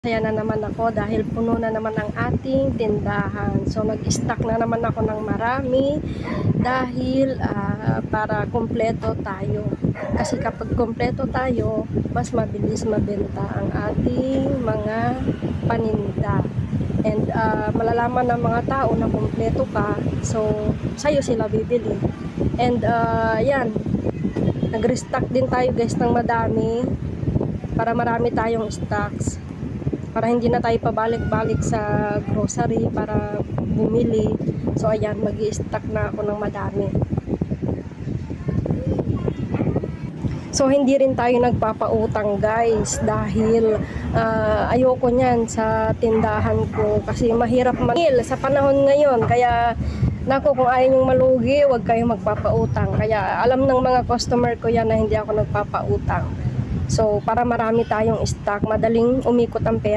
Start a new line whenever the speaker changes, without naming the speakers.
Saya na naman ako dahil puno na naman ang ating tindahan. So nag-stock na naman ako ng marami dahil para kumpleto tayo. Kasi kapag kumpleto tayo, mas mabilis mabenta ang ating mga paninda. And malalaman ng mga tao na kumpleto ka, so sa'yo sila bibili. And yan, nag-restock din tayo guys ng madami para marami tayong stocks. Para hindi na tayo pabalik-balik sa grocery para bumili. So ayan, mag-i-stock na ako ng madami. So hindi rin tayo nagpapautang guys dahil ayoko niyan sa tindahan ko kasi mahirap manil sa panahon ngayon. Kaya nako, kung ayaw nyong malugi, huwag kayong magpapautang. Kaya alam ng mga customer ko yan na hindi ako nagpapautang. So para marami tayong stock, madaling umikot ang pera.